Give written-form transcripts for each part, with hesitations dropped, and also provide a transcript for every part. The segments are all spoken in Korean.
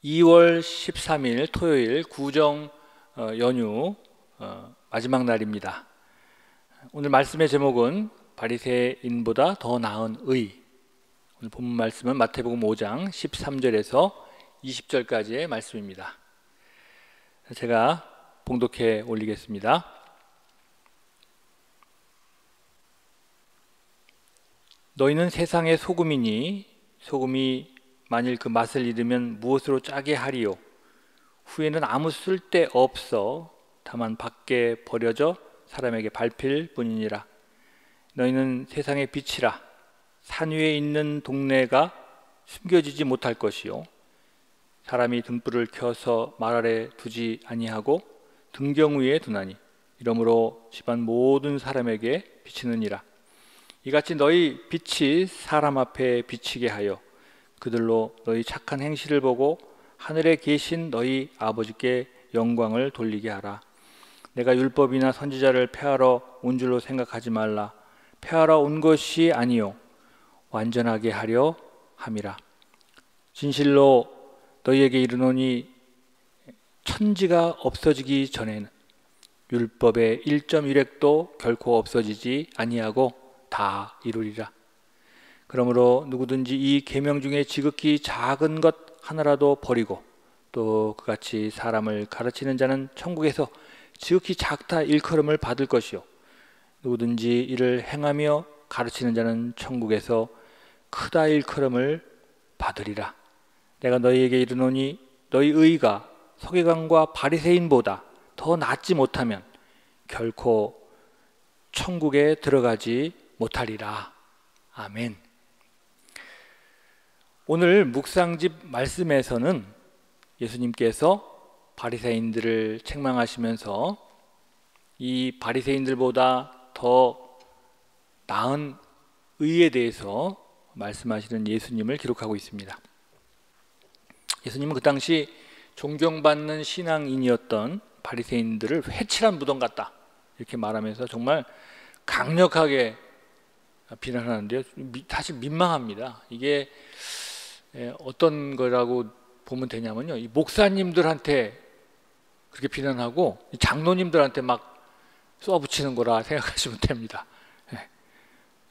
2월 13일 토요일 구정 연휴 마지막 날입니다. 오늘 말씀의 제목은 바리새인보다 더 나은 의. 오늘 본문 말씀은 마태복음 5장 13절에서 20절까지의 말씀입니다. 제가 봉독해 올리겠습니다. 너희는 세상의 소금이니 소금이 만일 그 맛을 잃으면 무엇으로 짜게 하리요? 후에는 아무 쓸데 없어 다만 밖에 버려져 사람에게 밟힐 뿐이니라. 너희는 세상의 빛이라. 산 위에 있는 동네가 숨겨지지 못할 것이요 사람이 등불을 켜서 말 아래 두지 아니하고 등경 위에 두나니 이러므로 집안 모든 사람에게 비치느니라. 이같이 너희 빛이 사람 앞에 비치게 하여 그들로 너희 착한 행실을 보고 하늘에 계신 너희 아버지께 영광을 돌리게 하라. 내가 율법이나 선지자를 폐하러 온 줄로 생각하지 말라. 폐하러 온 것이 아니요 완전하게 하려 함이라. 진실로 너희에게 이르노니 천지가 없어지기 전에는 율법의 1.1획도 결코 없어지지 아니하고 다 이루리라. 그러므로 누구든지 이 계명 중에 지극히 작은 것 하나라도 버리고 또 그같이 사람을 가르치는 자는 천국에서 지극히 작다 일컬음을 받을 것이요 누구든지 이를 행하며 가르치는 자는 천국에서 크다 일컬음을 받으리라. 내가 너희에게 이르노니 너희 의가 서기관과 바리새인보다 더 낫지 못하면 결코 천국에 들어가지 못하리라. 아멘. 오늘 묵상집 말씀에서는 예수님께서 바리새인들을 책망하시면서 이 바리새인들보다 더 나은 의에 대해서 말씀하시는 예수님을 기록하고 있습니다. 예수님은 그 당시 존경받는 신앙인이었던 바리새인들을 회칠한 무덤 같다 이렇게 말하면서 정말 강력하게 비난하는데요. 사실 민망합니다. 이게 어떤 거라고 보면 되냐면요, 이 목사님들한테 그렇게 비난하고 장로님들한테 막 쏘아붙이는 거라 생각하시면 됩니다.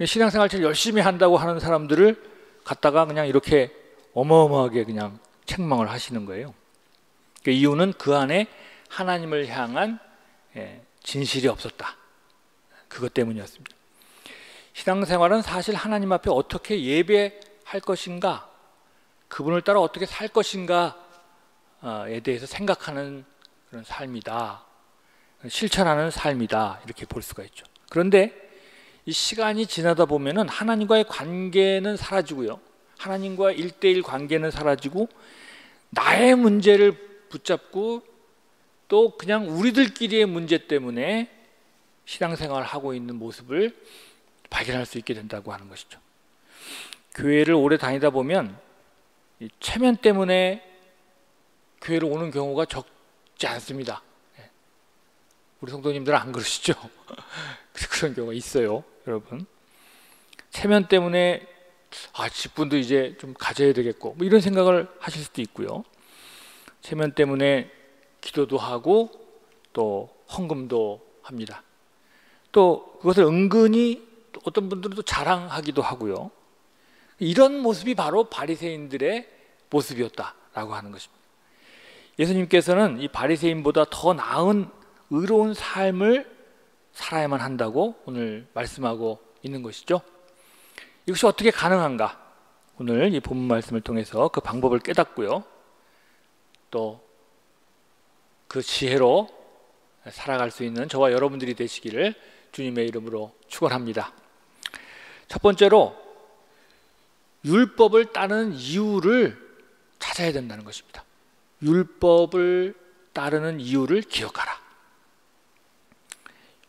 신앙생활 제일 열심히 한다고 하는 사람들을 갖다가 그냥 이렇게 어마어마하게 그냥 책망을 하시는 거예요. 그 이유는 그 안에 하나님을 향한 진실이 없었다. 그것 때문이었습니다. 신앙생활은 사실 하나님 앞에 어떻게 예배할 것인가, 그분을 따라 어떻게 살 것인가에 대해서 생각하는 그런 삶이다, 실천하는 삶이다 이렇게 볼 수가 있죠. 그런데 이 시간이 지나다 보면은 하나님과의 관계는 사라지고요, 하나님과 1:1 관계는 사라지고 나의 문제를 붙잡고 또 그냥 우리들끼리의 문제 때문에 신앙생활을 하고 있는 모습을 발견할 수 있게 된다고 하는 것이죠. 교회를 오래 다니다 보면 이 체면 때문에 교회를 오는 경우가 적지 않습니다. 우리 성도님들은 안 그러시죠? 그런 경우가 있어요, 여러분. 체면 때문에 직분도 이제 좀 가져야 되겠고 뭐 이런 생각을 하실 수도 있고요. 체면 때문에 기도도 하고 또 헌금도 합니다. 또 그것을 은근히 또 어떤 분들은 또 자랑하기도 하고요. 이런 모습이 바로 바리새인들의 모습이었다라고 하는 것입니다. 예수님께서는 이 바리새인보다 더 나은 의로운 삶을 살아야만 한다고 오늘 말씀하고 있는 것이죠. 이것이 어떻게 가능한가? 오늘 이 본문 말씀을 통해서 그 방법을 깨닫고요, 또 그 지혜로 살아갈 수 있는 저와 여러분들이 되시기를 주님의 이름으로 축원합니다. 첫 번째로 율법을 따르는 이유를 찾아야 된다는 것입니다. 율법을 따르는 이유를 기억하라.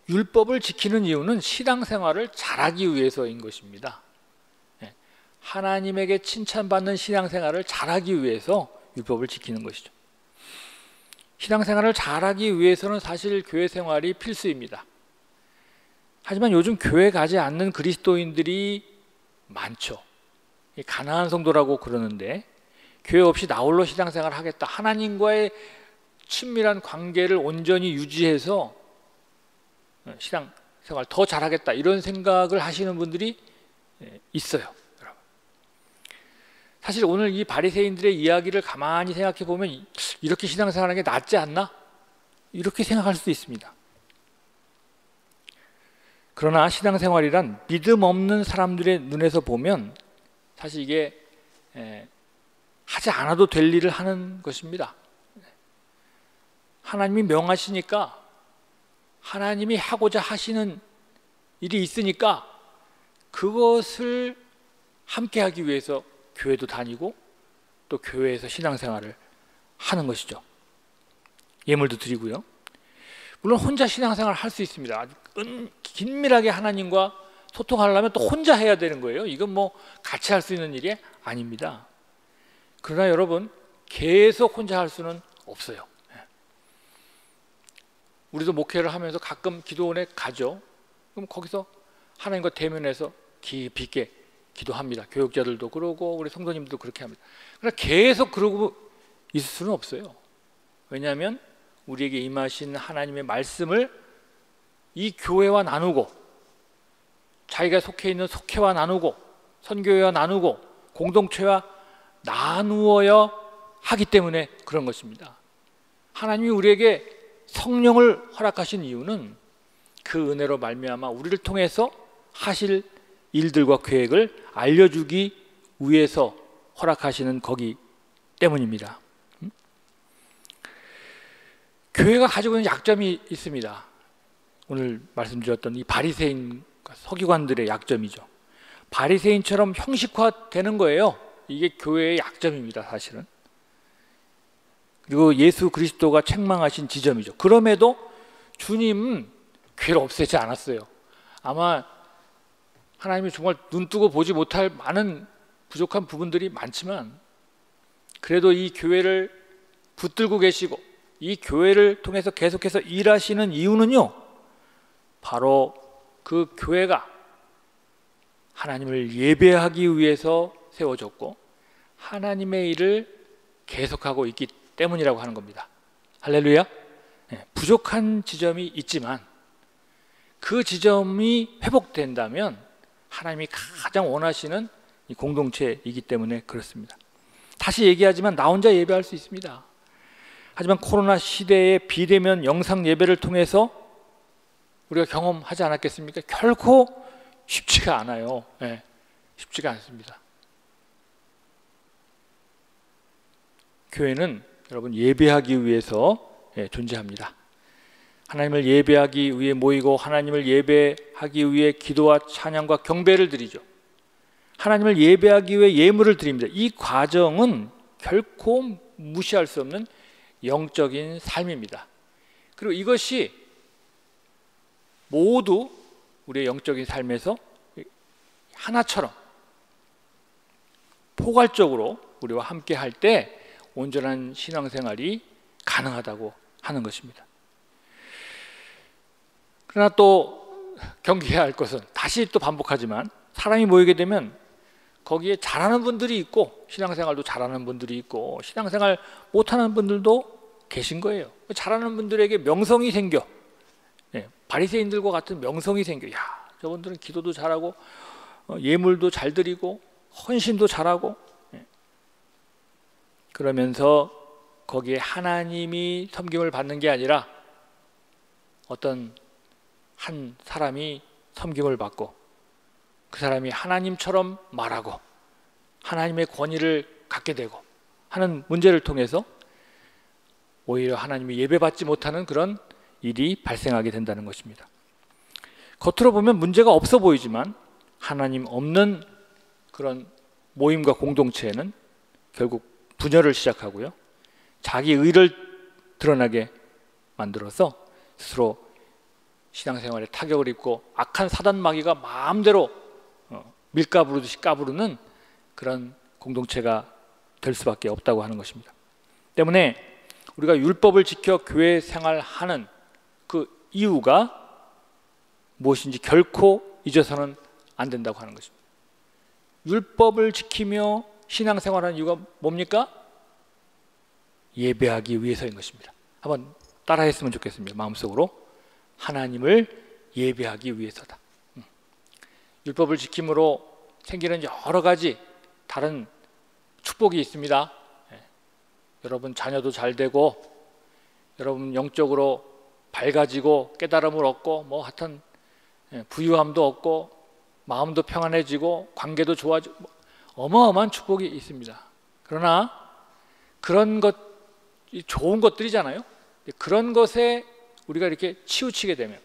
율법을 지키는 이유는 신앙생활을 잘하기 위해서인 것입니다. 하나님에게 칭찬받는 신앙생활을 잘하기 위해서 율법을 지키는 것이죠. 신앙생활을 잘하기 위해서는 사실 교회 생활이 필수입니다. 하지만 요즘 교회 가지 않는 그리스도인들이 많죠. 가난한 성도라고 그러는데 교회 없이 나 홀로 신앙생활을 하겠다. 하나님과의 친밀한 관계를 온전히 유지해서 신앙생활 더 잘하겠다. 이런 생각을 하시는 분들이 있어요. 여러분. 사실 오늘 이 바리새인들의 이야기를 가만히 생각해 보면 이렇게 신앙생활하는 게 낫지 않나? 이렇게 생각할 수도 있습니다. 그러나 신앙생활이란 믿음 없는 사람들의 눈에서 보면 사실 이게 하지 않아도 될 일을 하는 것입니다. 하나님이 명하시니까, 하나님이 하고자 하시는 일이 있으니까 그것을 함께 하기 위해서 교회도 다니고 또 교회에서 신앙생활을 하는 것이죠. 예물도 드리고요. 물론 혼자 신앙생활을 할 수 있습니다. 긴밀하게 하나님과 소통하려면 또 혼자 해야 되는 거예요. 이건 뭐 같이 할 수 있는 일이 아닙니다. 그러나 여러분, 계속 혼자 할 수는 없어요. 우리도 목회를 하면서 가끔 기도원에 가죠. 그럼 거기서 하나님과 대면해서 깊이 있게 기도합니다. 교육자들도 그러고 우리 성도님들도 그렇게 합니다. 그러나 계속 그러고 있을 수는 없어요. 왜냐하면 우리에게 임하신 하나님의 말씀을 이 교회와 나누고, 자기가 속해 있는 속회와 나누고, 선교회와 나누고, 공동체와 나누어야 하기 때문에 그런 것입니다. 하나님이 우리에게 성령을 허락하신 이유는 그 은혜로 말미암아 우리를 통해서 하실 일들과 계획을 알려주기 위해서 허락하시는 거기 때문입니다. 교회가 가지고 있는 약점이 있습니다. 오늘 말씀드렸던 이 바리새인 서기관들의 약점이죠. 바리새인처럼 형식화되는 거예요. 이게 교회의 약점입니다, 사실은. 그리고 예수 그리스도가 책망하신 지점이죠. 그럼에도 주님은 교회를 없애지 않았어요. 아마 하나님이 정말 눈뜨고 보지 못할 많은 부족한 부분들이 많지만 그래도 이 교회를 붙들고 계시고 이 교회를 통해서 계속해서 일하시는 이유는요, 바로 그 교회가 하나님을 예배하기 위해서 세워졌고 하나님의 일을 계속하고 있기 때문이라고 하는 겁니다. 할렐루야. 부족한 지점이 있지만 그 지점이 회복된다면 하나님이 가장 원하시는 이 공동체이기 때문에 그렇습니다. 다시 얘기하지만 나 혼자 예배할 수 있습니다. 하지만 코로나 시대의 비대면 영상 예배를 통해서 우리가 경험하지 않았겠습니까? 결코 쉽지가 않아요. 쉽지가 않습니다. 교회는 여러분 예배하기 위해서 존재합니다. 하나님을 예배하기 위해 모이고 하나님을 예배하기 위해 기도와 찬양과 경배를 드리죠. 하나님을 예배하기 위해 예물을 드립니다. 이 과정은 결코 무시할 수 없는 영적인 삶입니다. 그리고 이것이 모두 우리의 영적인 삶에서 하나처럼 포괄적으로 우리와 함께 할 때 온전한 신앙생활이 가능하다고 하는 것입니다. 그러나 또 경계해야 할 것은, 다시 또 반복하지만 사람이 모이게 되면 거기에 잘하는 분들이 있고 신앙생활도 잘하는 분들이 있고 신앙생활 못하는 분들도 계신 거예요. 잘하는 분들에게 명성이 생겨, 바리새인들과 같은 명성이 생겨. 야, 저분들은 기도도 잘하고 예물도 잘 드리고 헌신도 잘하고, 그러면서 거기에 하나님이 섬김을 받는 게 아니라 어떤 한 사람이 섬김을 받고 그 사람이 하나님처럼 말하고 하나님의 권위를 갖게 되고 하는 문제를 통해서 오히려 하나님이 예배받지 못하는 그런 일이 발생하게 된다는 것입니다. 겉으로 보면 문제가 없어 보이지만 하나님 없는 그런 모임과 공동체에는 결국 분열을 시작하고요, 자기 의를 드러나게 만들어서 스스로 신앙생활에 타격을 입고 악한 사단 마귀가 마음대로 밀가부르듯이 까부르는 그런 공동체가 될 수밖에 없다고 하는 것입니다. 때문에 우리가 율법을 지켜 교회 생활하는 그 이유가 무엇인지 결코 잊어서는 안 된다고 하는 것입니다. 율법을 지키며 신앙생활하는 이유가 뭡니까? 예배하기 위해서인 것입니다. 한번 따라했으면 좋겠습니다. 마음속으로 하나님을 예배하기 위해서다. 율법을 지킴으로 생기는 여러 가지 다른 축복이 있습니다. 여러분 자녀도 잘 되고, 여러분 영적으로 밝아지고 깨달음을 얻고, 뭐 하여튼 부유함도 얻고, 마음도 평안해지고, 관계도 좋아지고, 어마어마한 축복이 있습니다. 그러나 그런 것, 좋은 것들이잖아요. 그런 것에 우리가 이렇게 치우치게 되면,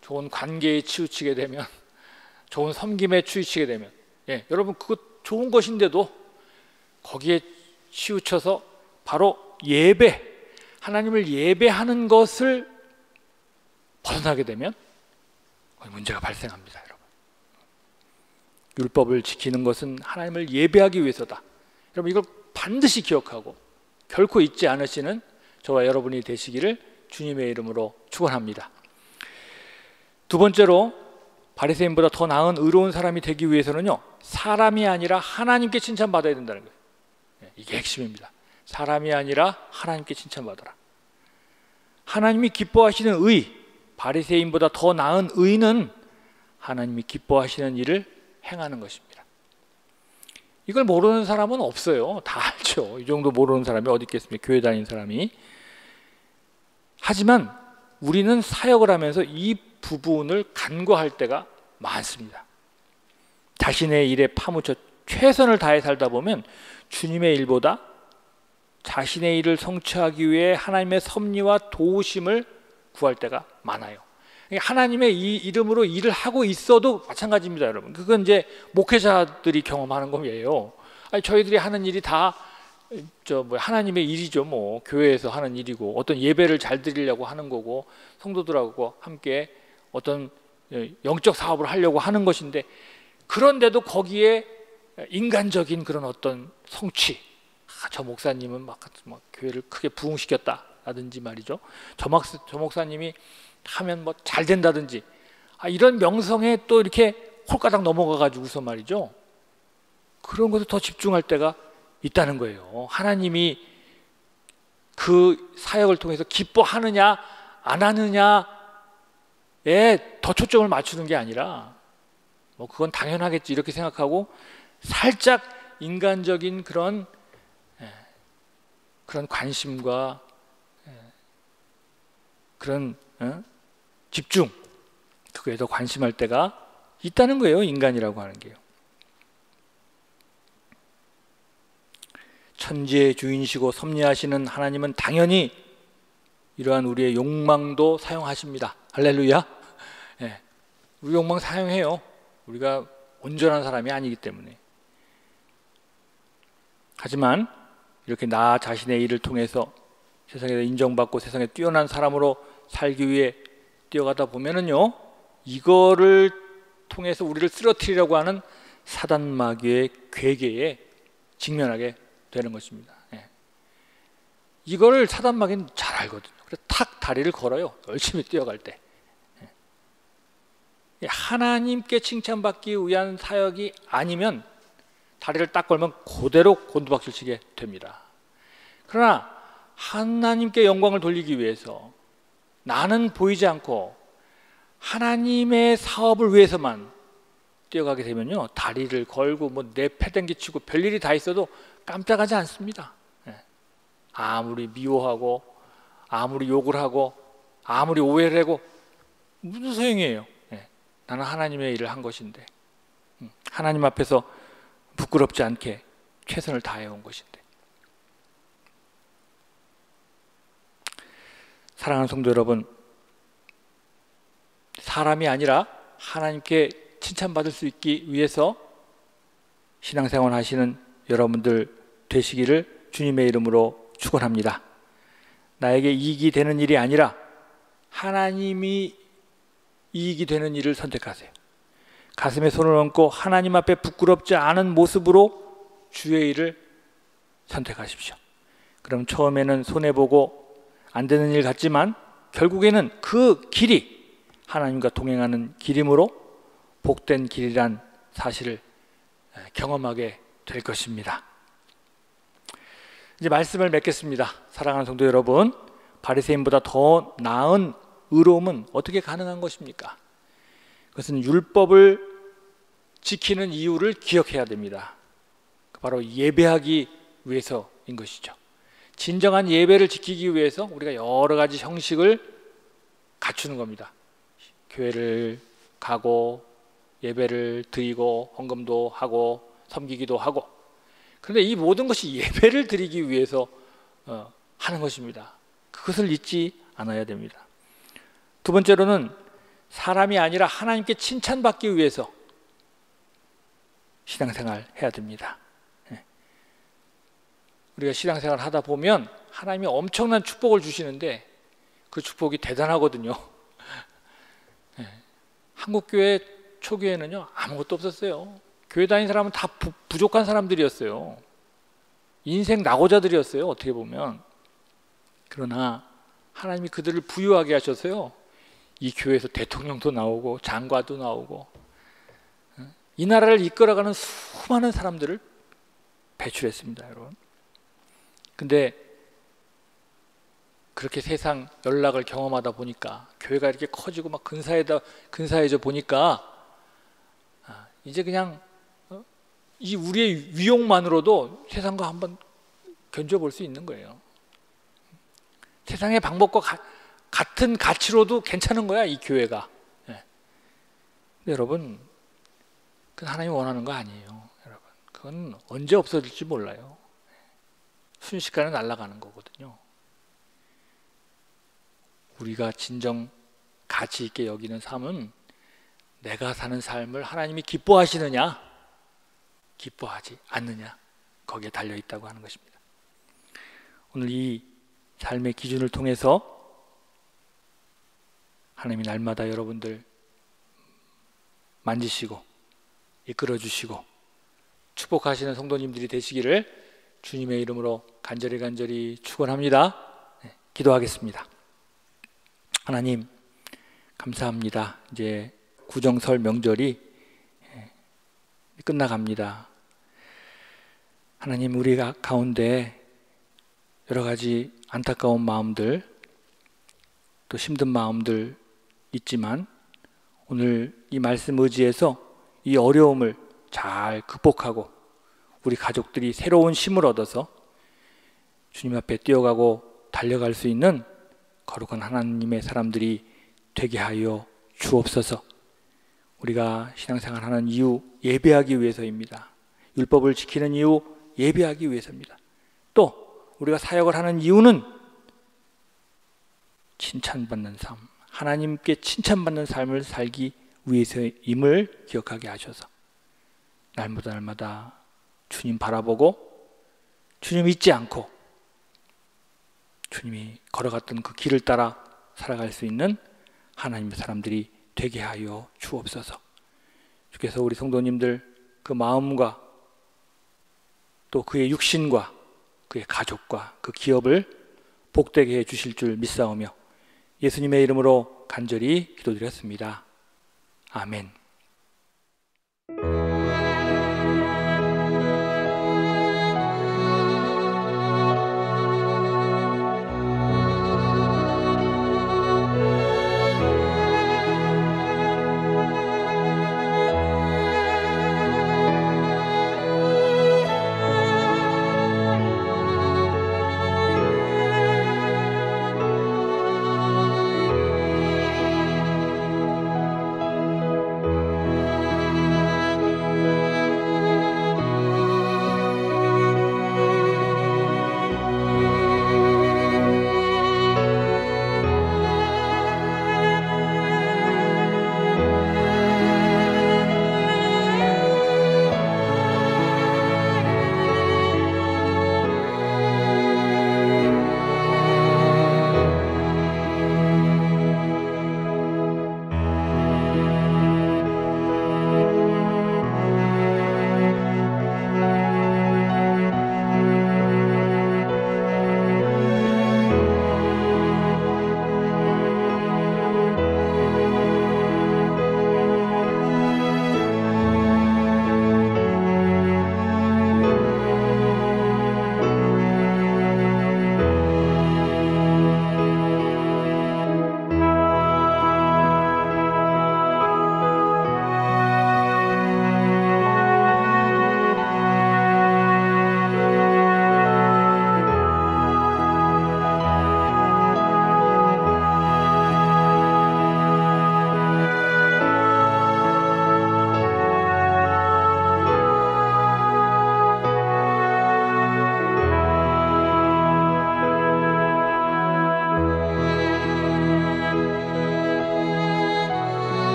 좋은 관계에 치우치게 되면, 좋은 섬김에 치우치게 되면, 여러분 그거 좋은 것인데도 거기에 치우쳐서 바로 예배, 하나님을 예배하는 것을 벗어나게 되면 문제가 발생합니다. 여러분, 율법을 지키는 것은 하나님을 예배하기 위해서다. 여러분 이걸 반드시 기억하고 결코 잊지 않으시는 저와 여러분이 되시기를 주님의 이름으로 축원합니다. 두 번째로, 바리새인보다 더 나은 의로운 사람이 되기 위해서는요, 사람이 아니라 하나님께 칭찬받아야 된다는 거예요. 이게 핵심입니다. 사람이 아니라 하나님께 칭찬받아라. 하나님이 기뻐하시는 의, 바리새인보다 더 나은 의는 하나님이 기뻐하시는 일을 행하는 것입니다. 이걸 모르는 사람은 없어요. 다 알죠. 이 정도 모르는 사람이 어디 있겠습니까? 교회 다니는 사람이. 하지만 우리는 사역을 하면서 이 부분을 간과할 때가 많습니다. 자신의 일에 파묻혀 최선을 다해 살다 보면 주님의 일보다 자신의 일을 성취하기 위해 하나님의 섭리와 도우심을 구할 때가 많아요. 하나님의 이 이름으로 일을 하고 있어도 마찬가지입니다, 여러분. 그건 이제 목회자들이 경험하는 거예요. 아니, 저희들이 하는 일이 다 하나님의 일이죠. 뭐 교회에서 하는 일이고, 어떤 예배를 잘 드리려고 하는 거고, 성도들하고 함께 어떤 영적 사업을 하려고 하는 것인데, 그런데도 거기에 인간적인 그런 어떤 성취, 저 목사님은 막 교회를 크게 부흥시켰다라든지 말이죠. 저 목사님이 하면 뭐 잘 된다든지, 이런 명성에 또 이렇게 홀가닥 넘어가가지고서 말이죠, 그런 것에 더 집중할 때가 있다는 거예요. 하나님이 그 사역을 통해서 기뻐하느냐 안 하느냐에 더 초점을 맞추는 게 아니라, 뭐 그건 당연하겠지 이렇게 생각하고 살짝 인간적인 그런 관심과 그런 집중, 그거에 더 관심할 때가 있다는 거예요. 인간이라고 하는 게요. 천지의 주인이시고 섭리하시는 하나님은 당연히 이러한 우리의 욕망도 사용하십니다. 할렐루야. 우리 욕망 사용해요. 우리가 온전한 사람이 아니기 때문에. 하지만 이렇게 나 자신의 일을 통해서 세상에서 인정받고 세상에 뛰어난 사람으로 살기 위해 뛰어가다 보면은요, 이거를 통해서 우리를 쓰러뜨리려고 하는 사단 마귀의 괴계에 직면하게 되는 것입니다. 이거를 사단 마귀는 잘 알거든요. 그래서 탁 다리를 걸어요. 열심히 뛰어갈 때. 하나님께 칭찬받기 위한 사역이 아니면 다리를 딱 걸면 그대로 곤두박질 치게 됩니다. 그러나 하나님께 영광을 돌리기 위해서 나는 보이지 않고 하나님의 사업을 위해서만 뛰어가게 되면요, 다리를 걸고 뭐 내 패댕기치고 별일이 다 있어도 깜짝하지 않습니다. 아무리 미워하고 아무리 욕을 하고 아무리 오해를 하고 무슨 소용이에요. 나는 하나님의 일을 한 것인데, 하나님 앞에서 부끄럽지 않게 최선을 다해온 것인데. 사랑하는 성도 여러분, 사람이 아니라 하나님께 칭찬받을 수 있기 위해서 신앙생활 하시는 여러분들 되시기를 주님의 이름으로 축원합니다. 나에게 이익이 되는 일이 아니라 하나님이 이익이 되는 일을 선택하세요. 가슴에 손을 얹고 하나님 앞에 부끄럽지 않은 모습으로 주의 일을 선택하십시오. 그럼 처음에는 손해보고 안 되는 일 같지만 결국에는 그 길이 하나님과 동행하는 길이므로 복된 길이란 사실을 경험하게 될 것입니다. 이제 말씀을 맺겠습니다. 사랑하는 성도 여러분, 바리새인보다 더 나은 의로움은 어떻게 가능한 것입니까? 그것은 율법을 지키는 이유를 기억해야 됩니다. 바로 예배하기 위해서인 것이죠. 진정한 예배를 지키기 위해서 우리가 여러 가지 형식을 갖추는 겁니다. 교회를 가고 예배를 드리고 헌금도 하고 섬기기도 하고, 그런데 이 모든 것이 예배를 드리기 위해서 하는 것입니다. 그것을 잊지 않아야 됩니다. 두 번째로는 사람이 아니라 하나님께 칭찬받기 위해서 신앙생활 해야 됩니다. 우리가 신앙생활 하다 보면 하나님이 엄청난 축복을 주시는데 그 축복이 대단하거든요. 한국교회 초기에는요 아무것도 없었어요. 교회 다니는 사람은 다 부족한 사람들이었어요. 인생 낙오자들이었어요, 어떻게 보면. 그러나 하나님이 그들을 부유하게 하셔서요, 이 교회에서 대통령도 나오고 장관도 나오고 이 나라를 이끌어가는 수많은 사람들을 배출했습니다, 여러분. 근데 그렇게 세상 연락을 경험하다 보니까, 교회가 이렇게 커지고 막 근사해져 보니까 이제 그냥 이 우리의 위용만으로도 세상과 한번 견뎌볼 수 있는 거예요. 세상의 방법과 같은 가치로도 괜찮은 거야, 이 교회가. 근데 여러분, 그건 하나님이 원하는 거 아니에요. 여러분, 그건 언제 없어질지 몰라요. 순식간에 날아가는 거거든요. 우리가 진정 가치 있게 여기는 삶은 내가 사는 삶을 하나님이 기뻐하시느냐, 기뻐하지 않느냐, 거기에 달려 있다고 하는 것입니다. 오늘 이 삶의 기준을 통해서 하나님이 날마다 여러분들 만지시고 이끌어 주시고 축복하시는 성도님들이 되시기를 주님의 이름으로 간절히 축원합니다. 기도하겠습니다. 하나님, 감사합니다. 이제 구정설 명절이 끝나갑니다. 하나님, 우리 가운데 여러 가지 안타까운 마음들, 또 힘든 마음들 있지만 오늘 이 말씀 의지해서 이 어려움을 잘 극복하고 우리 가족들이 새로운 힘을 얻어서 주님 앞에 뛰어가고 달려갈 수 있는 거룩한 하나님의 사람들이 되게 하여 주옵소서. 우리가 신앙생활하는 이유, 예배하기 위해서입니다. 율법을 지키는 이유, 예배하기 위해서입니다. 또 우리가 사역을 하는 이유는 칭찬받는 삶, 하나님께 칭찬받는 삶을 살기 위해서임을 기억하게 하셔서 날마다 주님 바라보고 주님 잊지 않고 주님이 걸어갔던 그 길을 따라 살아갈 수 있는 하나님의 사람들이 되게 하여 주옵소서. 주께서 우리 성도님들 그 마음과 또 그의 육신과 그의 가족과 그 기업을 복되게 해 주실 줄 믿사오며 예수님의 이름으로 간절히 기도드렸습니다. 아멘.